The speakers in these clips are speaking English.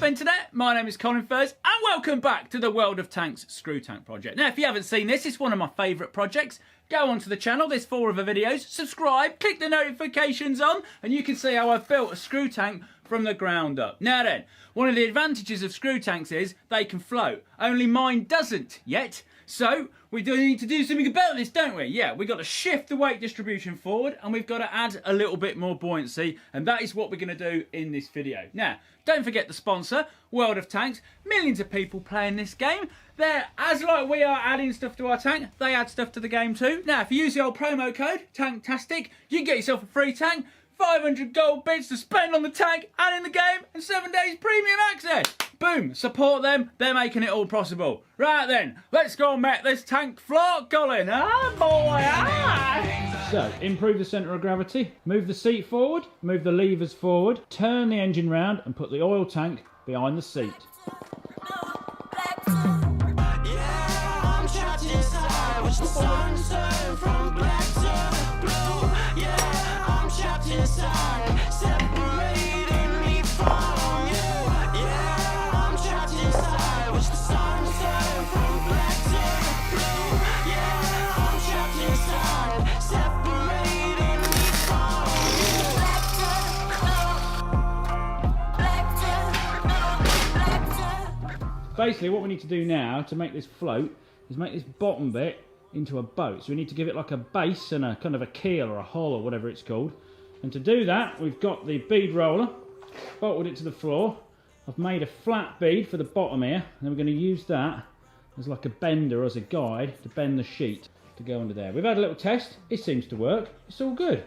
Internet, my name is Colin Furze and welcome back to the World of Tanks Screw Tank project. Now if you haven't seen this, it's one of my favourite projects. Go onto the channel, there's 4 other videos, subscribe, click the notifications on and you can see how I've built a screw tank from the ground up. Now then, one of the advantages of screw tanks is they can float, only mine doesn't yet. So we do need to do something about this, don't we? Yeah, we've got to shift the weight distribution forward and we've got to add a little bit more buoyancy, and that is what we're going to do in this video. Now, don't forget the sponsor, World of Tanks. Millions of people playing this game. They're, as like we are adding stuff to our tank, they add stuff to the game too. Now, if you use the old promo code, TANKTASTIC, you can get yourself a free tank, 500 gold bits to spend on the tank and in the game, and 7 days premium access. Boom, support them, they're making it all possible. Right then, let's go and make this tank float, Colin. Ah, boy, ah! So, improve the centre of gravity, move the seat forward, move the levers forward, turn the engine round and put the oil tank behind the seat. Basically what we need to do now to make this float is make this bottom bit into a boat. So we need to give it like a base and a kind of a keel or a hull or whatever it's called. And to do that, we've got the bead roller, bolted it to the floor. I've made a flat bead for the bottom here, and then we're going to use that as like a bender, as a guide to bend the sheet to go under there. We've had a little test, it seems to work, it's all good.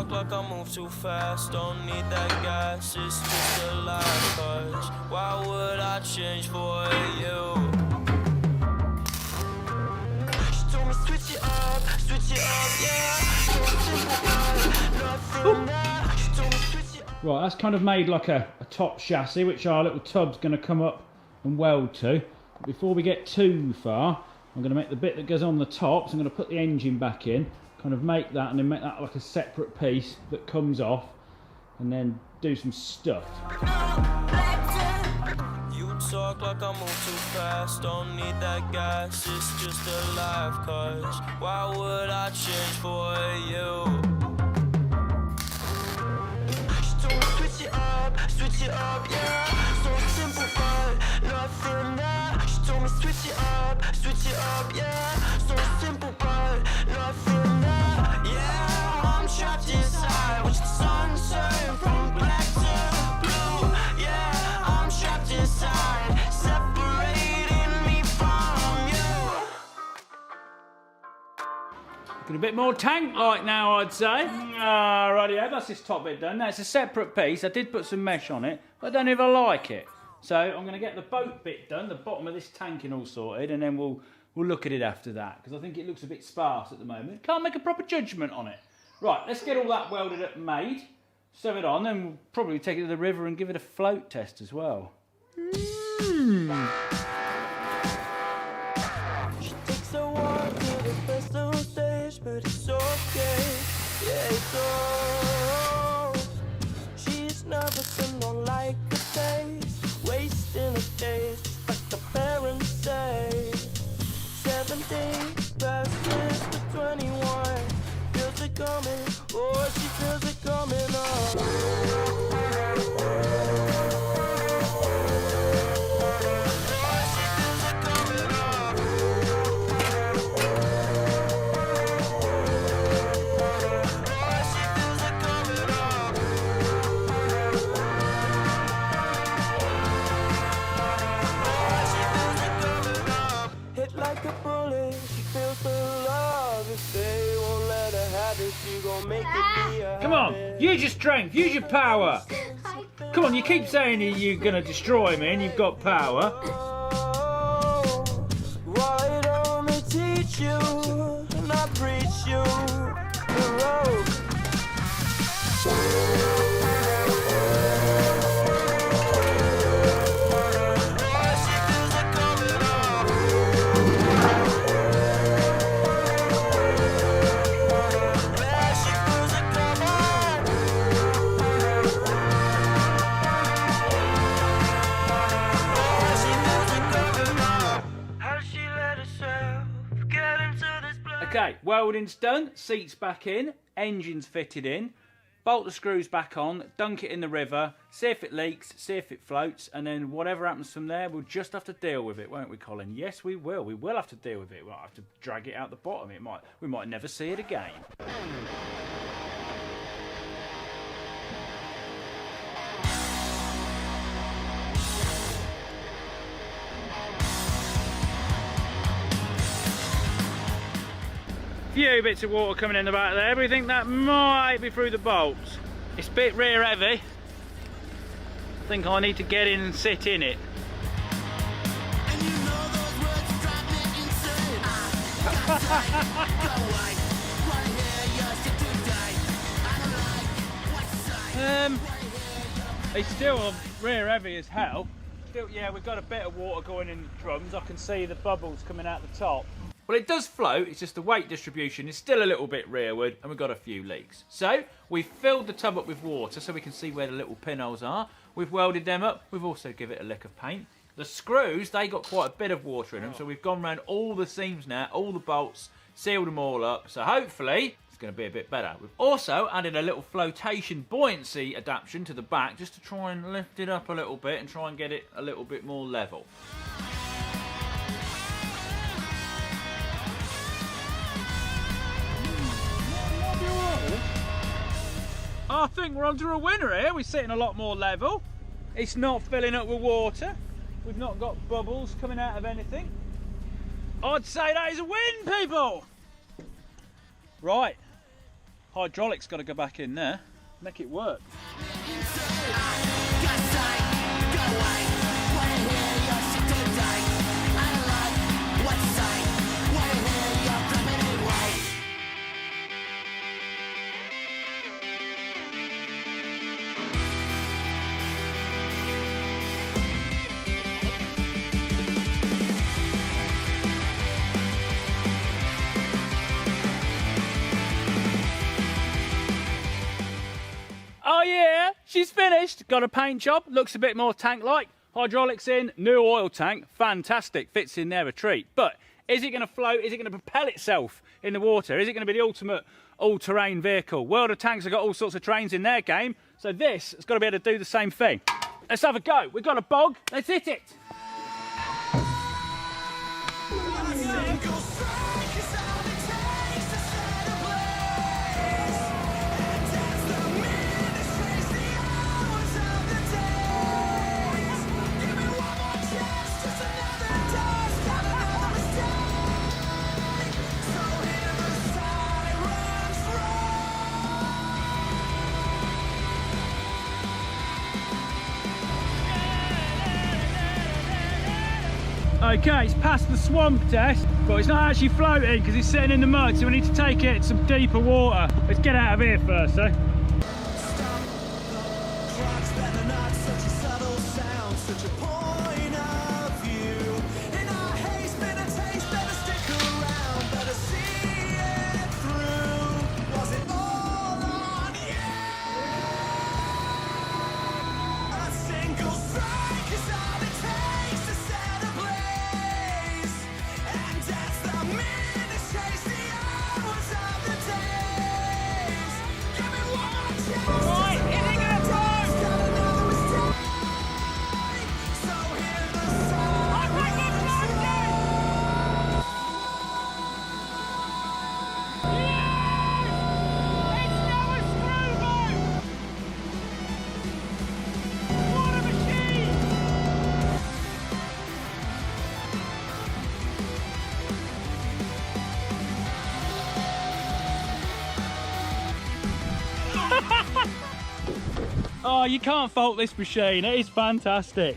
Like I move too fast, don't need that gas, it's just a life, cause why would I change for you? She told me switch it up, yeah. She told me switch it up. Right, that's kind of made like a top chassis, which our little tub's going to come up and weld to. But before we get too far, I'm going to make the bit that goes on the top, so I'm going to put the engine back in, kind of make that and then make that like a separate piece that comes off, and then do some stuff. You talk like I move too fast, don't need that gas, it's just a life, cause why would I change for you? She told me switch it up, yeah. So simple but nothing there. She told me switch it up, yeah. So simple but nothing. Trapped inside, watch the sun turn from black to blue. Yeah, I'm trapped inside, separating me from you. Looking a bit more tank-like now, I'd say. Rightio, that's this top bit done. Now it's a separate piece. I did put some mesh on it, but I don't even like it. So I'm going to get the boat bit done, the bottom of this tanking all sorted, and then we'll look at it after that, because I think it looks a bit sparse at the moment. Can't make a proper judgment on it. Right, let's get all that welded up and made, sew it on, then we'll probably take it to the river and give it a float test as well. She takes a walk to the festival stage, but it's okay, yeah, it's all. She's nervous and don't like the taste, wasting her days, just like the parents say. 17 passes to 21. Feels it coming, oh, she feels it coming up. Hit like a bullet, she feels the love if they won't let her have promise you gon' make it be a Come on, habit. use your strength, use your power. Come on, you keep saying you're gonna destroy me and you've got power. Oh, why don't they teach you and I preach you the road? Okay, welding's done, seats back in, engine's fitted in, bolt the screws back on, dunk it in the river, see if it leaks, see if it floats, and then whatever happens from there, we'll just have to deal with it, won't we, Colin? Yes, we will. We will have to deal with it. We'll have to drag it out the bottom. We might never see it again. Few bits of water coming in the back there, but we think that might be through the bolts. It's a bit rear heavy. I think I need to get in and sit in it. It's still rear heavy as hell. Still, yeah, we've got a bit of water going in the drums. I can see the bubbles coming out the top. Well, it does float, it's just the weight distribution is still a little bit rearward and we've got a few leaks. So, we've filled the tub up with water so we can see where the little pinholes are. We've welded them up, we've also given it a lick of paint. The screws, they got quite a bit of water in them, so we've gone around all the seams now, all the bolts, sealed them all up, so hopefully it's going to be a bit better. We've also added a little flotation buoyancy adaptation to the back just to try and lift it up a little bit and try and get it a little bit more level. I think we're onto a winner here. We're sitting a lot more level. It's not filling up with water. We've not got bubbles coming out of anything. I'd say that is a win, people. Right, hydraulics got to go back in there, make it work. Oh yeah, she's finished. Got a paint job, looks a bit more tank-like. Hydraulics in, new oil tank, fantastic, fits in there a treat. But is it going to float? Is it going to propel itself in the water? Is it going to be the ultimate all-terrain vehicle? World of Tanks have got all sorts of trains in their game, so this has got to be able to do the same thing. Let's have a go. We've got a bog, let's hit it. Okay, it's passed the swamp test, but it's not actually floating because it's sitting in the mud, so we need to take it to some deeper water. Let's get out of here first, though. Oh, you can't fault this machine. It is fantastic.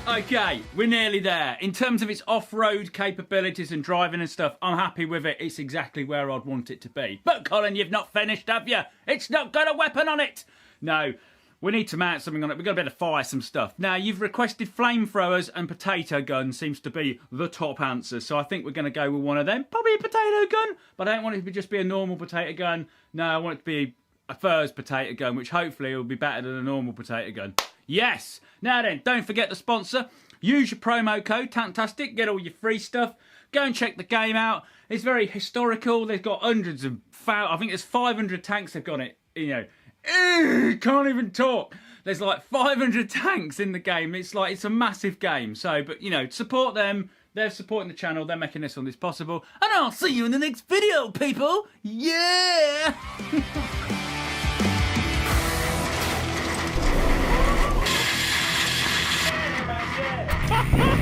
Okay, we're nearly there. In terms of its off-road capabilities and driving and stuff, I'm happy with it. It's exactly where I'd want it to be. But Colin, you've not finished, have you? It's not got a weapon on it. No, we need to mount something on it. We've got to be able to fire some stuff. Now, you've requested flamethrowers and potato gun seems to be the top answer. So I think we're going to go with one of them. Probably a potato gun, but I don't want it to just be a normal potato gun. No, I want it to be a Furs potato gun, which hopefully will be better than a normal potato gun. Yes! Now then, don't forget the sponsor. Use your promo code, Tanktastic, get all your free stuff. Go and check the game out. It's very historical. They've got hundreds of, I think there's 500 tanks they've got it, you know. Can't even talk. There's like 500 tanks in the game. It's like, it's a massive game. So, but you know, support them. They're supporting the channel. They're making this possible. And I'll see you in the next video, people. Yeah! Ha ha!